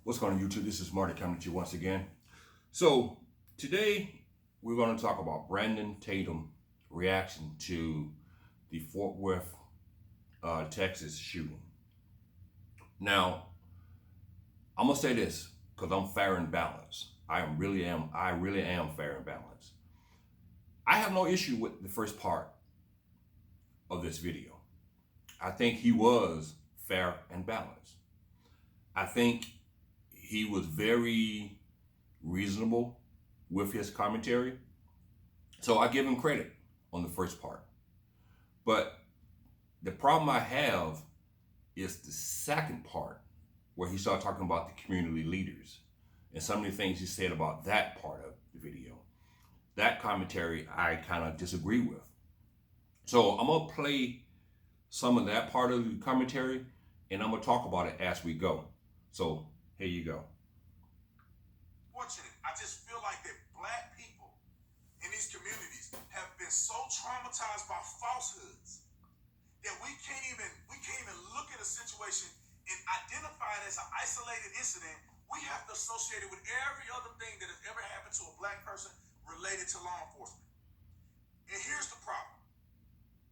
What's going on YouTube? This is Marty coming to you once again. So today we're going to talk about Brandon Tatum reaction to the Fort Worth, Texas shooting. Now, I'm gonna say this because I'm fair and balanced. I really am fair and balanced. I have no issue with the first part of this video. I think he was fair and balanced. I think he was very reasonable with his commentary. So I give him credit on the first part. But the problem I have is the second part where he started talking about the community leaders and some of the things he said about that part of the video. That commentary I kind of disagree with. So I'm going to play some of that part of the commentary and I'm going to talk about it as we go. So here you go. Fortunate. I just feel like that black people in these communities have been so traumatized by falsehoods that we can't even look at a situation and identify it as an isolated incident. We have to associate it with every other thing that has ever happened to a black person related to law enforcement. And here's the problem.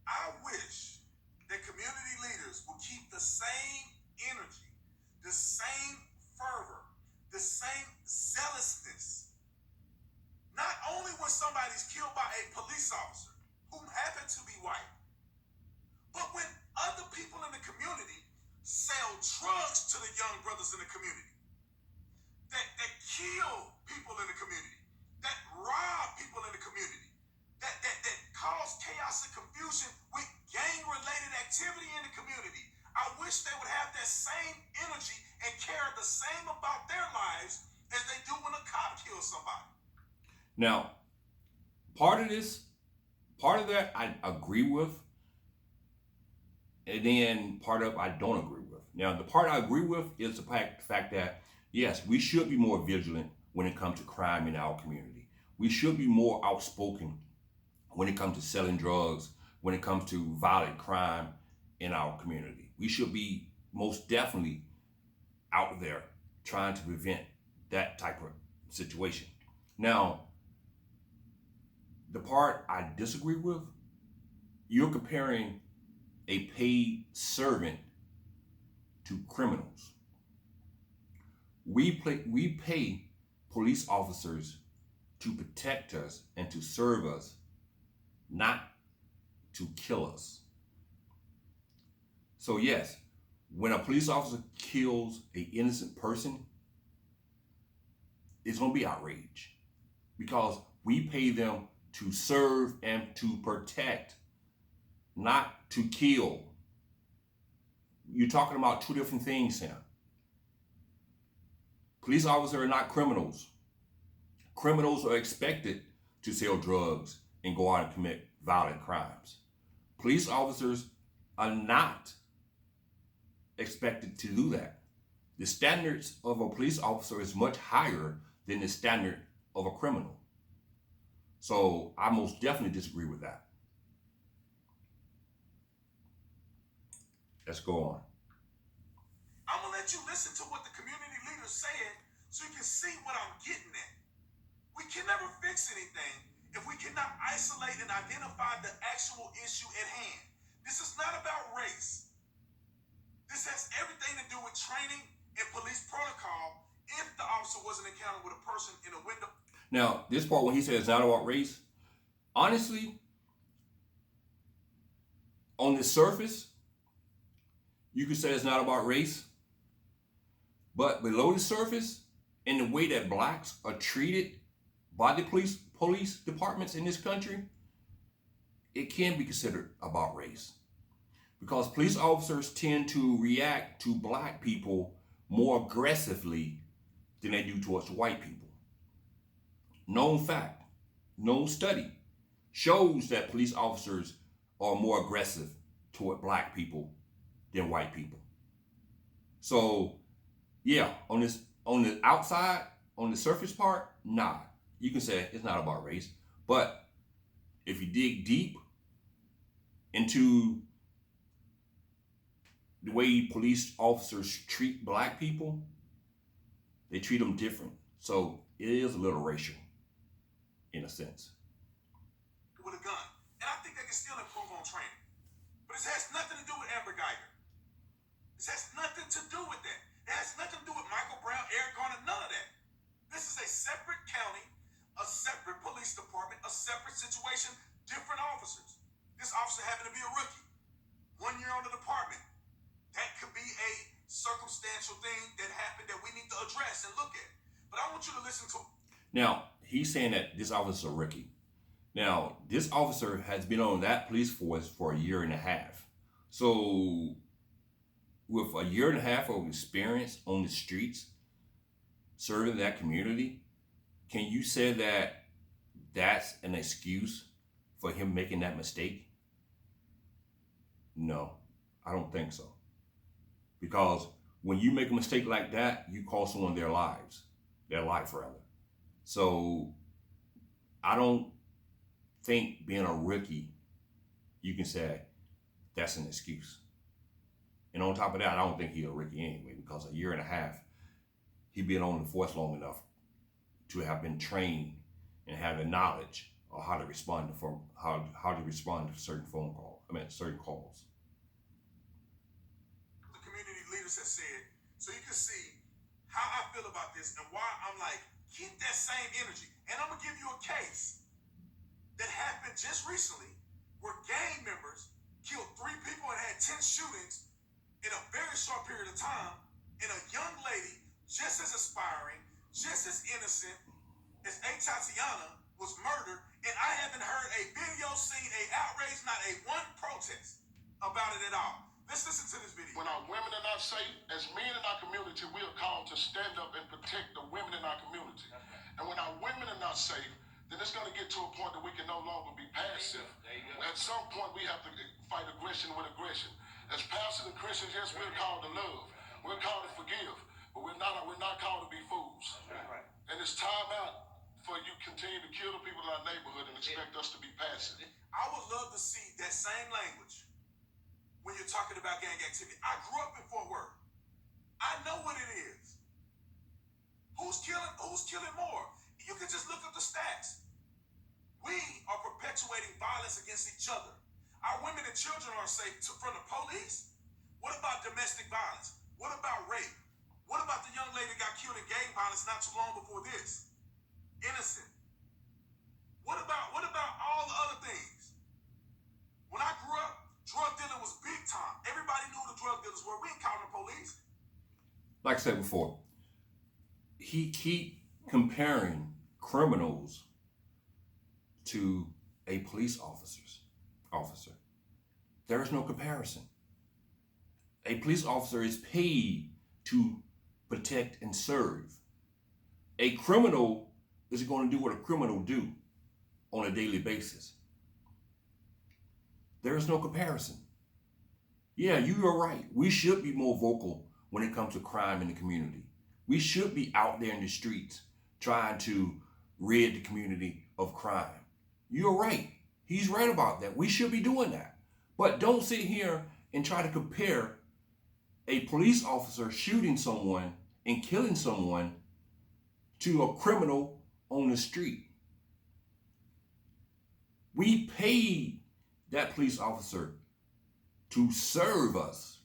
I wish that community leaders will keep the same energy, the same fervor, the same zealousness, not only when somebody's killed by a police officer who happened to be white, but when other people in the community sell drugs to the young brothers in the community, that kill people in the community, that rob people in the community, that cause chaos and confusion with gang-related activity in the community. I wish they would have that same energy and care the same about their lives as they do when a cop kills somebody. Now, part of that I agree with, and then part of I don't agree with. Now, the part I agree with is the fact that, yes, we should be more vigilant when it comes to crime in our community. We should be more outspoken when it comes to selling drugs, when it comes to violent crime in our community. We should be most definitely out there trying to prevent that type of situation. Now, the part I disagree with, you're comparing a paid servant to criminals. We pay police officers to protect us and to serve us, not to kill us. So yes, when a police officer kills an innocent person, it's going to be outrage because we pay them to serve and to protect, not to kill. You're talking about two different things here. Police officers are not criminals. Criminals are expected to sell drugs and go out and commit violent crimes. Police officers are not expected to do that. The standards of a police officer is much higher than the standard of a criminal. So I most definitely disagree with that. Let's go on. I'm gonna let you listen to what the community leaders said so you can see what I'm getting at. We can never fix anything if we cannot isolate and identify the actual issue at hand. This is not about race. This has everything to do with training and police protocol if the officer wasn't encountered with a person in a window. Now, this part when he says it's not about race, honestly, on the surface, you could say it's not about race, but below the surface, in the way that blacks are treated by the police departments in this country, it can be considered about race. Because police officers tend to react to black people more aggressively than they do towards white people. Known fact, known study shows that police officers are more aggressive toward black people than white people. So yeah, on the outside, on the surface part, nah, you can say it's not about race. But if you dig deep into the way police officers treat black people, they treat them different. So it is a little racial, in a sense. With a gun. And I think they can still improve on training. But this has nothing to do with Amber Geiger. This has nothing to do with that. It has nothing to do with Michael Brown, Eric Garner, none of that. This is a separate county, a separate police department, a separate situation, different officers. This officer happened to be a rookie. 1 year on the department. That could be a circumstantial thing that happened that we need to address and look at. But I want you to listen to. Now, he's saying that this officer is a rookie. Now, this officer has been on that police force for a year and a half. So, with a year and a half of experience on the streets, serving that community, can you say that that's an excuse for him making that mistake? No, I don't think so. Because when you make a mistake like that, you cost someone their life rather. So I don't think being a rookie, you can say that's an excuse. And on top of that, I don't think he's a rookie anyway, because a year and a half, he been on the force long enough to have been trained and have the knowledge of how to respond to certain certain calls. The community leaders have said, so you can see how I feel about this and why I'm like, keep that same energy. And I'm gonna give you a case that happened just recently where gang members killed 3 people and had 10 shootings in a very short period of time, and a young lady just as aspiring, just as innocent as Atatiana was murdered, and I haven't heard a video, seen a outrage, not a one protest about it at all. Let's listen to this video. When our women are not safe, as men in our community, we are called to stand up and protect the women in our community. And when our women are not safe, then it's going to get to a point that we can no longer be passive. At some point, we have to fight aggression with aggression. As pastors and Christians, yes, we're called to love. We're called to forgive. But we're not called to be fools. And it's time out for you continue to kill the people in our neighborhood and expect us to be passive. I would love to see that same language when you're talking about gang activity. I grew up in Fort Worth. I know what it is. Who's killing more? You can just look up the stats. We are perpetuating violence against each other. Our women and children are safe from the police. What about domestic violence? What about rape? What about the young lady that got killed in gang violence not too long before this? Innocent. What about all the other things? When I grew up, drug dealing was big time. Everybody knew who the drug dealers were. We ain't calling the police. Like I said before, he keep comparing criminals to a police officer. There is no comparison. A police officer is paid to protect and serve. A criminal is going to do what a criminal do on a daily basis. There is no comparison. Yeah, you are right. We should be more vocal when it comes to crime in the community. We should be out there in the streets trying to rid the community of crime. You're right. He's right about that. We should be doing that. But don't sit here and try to compare a police officer shooting someone and killing someone to a criminal on the street. We paid that police officer to serve us,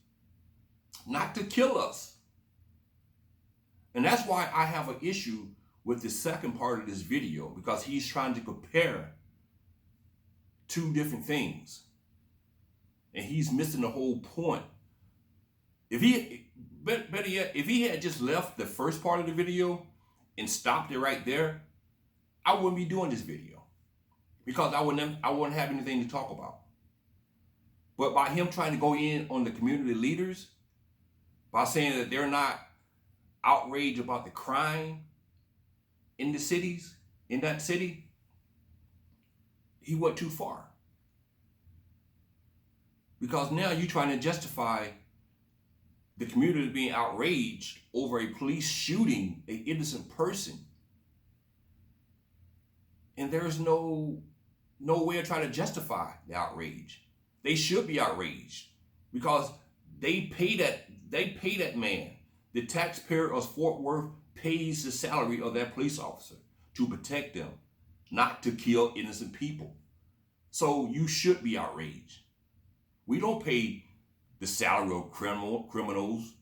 not to kill us. And that's why I have an issue with the second part of this video, because he's trying to compare 2 different things. And he's missing the whole point. Better yet, if he had just left the first part of the video and stopped it right there, I wouldn't be doing this video, because I wouldn't have anything to talk about. But by him trying to go in on the community leaders, by saying that they're not outraged about the crime in that city, he went too far. Because now you're trying to justify the community being outraged over a police shooting an innocent person. And there's no way of trying to justify the outrage. They should be outraged because they pay that man. The taxpayer of Fort Worth pays the salary of that police officer to protect them, not to kill innocent people. So you should be outraged. We don't pay the salary of criminals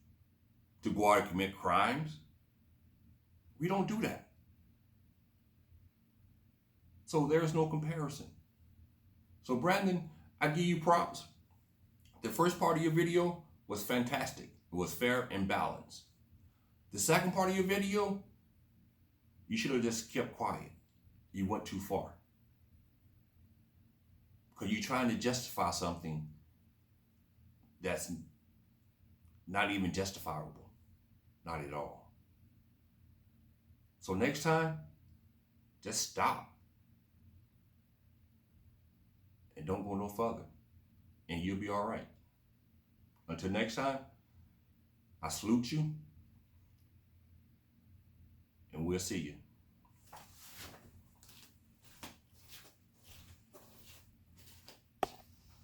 to go out and commit crimes. We don't do that. So there's no comparison. So Brandon, I give you props. The first part of your video was fantastic. It was fair and balanced. The second part of your video, you should have just kept quiet. You went too far. Because you're trying to justify something that's not even justifiable. Not at all. So next time, just stop. And don't go no further. And you'll be all right. Until next time, I salute you. And we'll see you.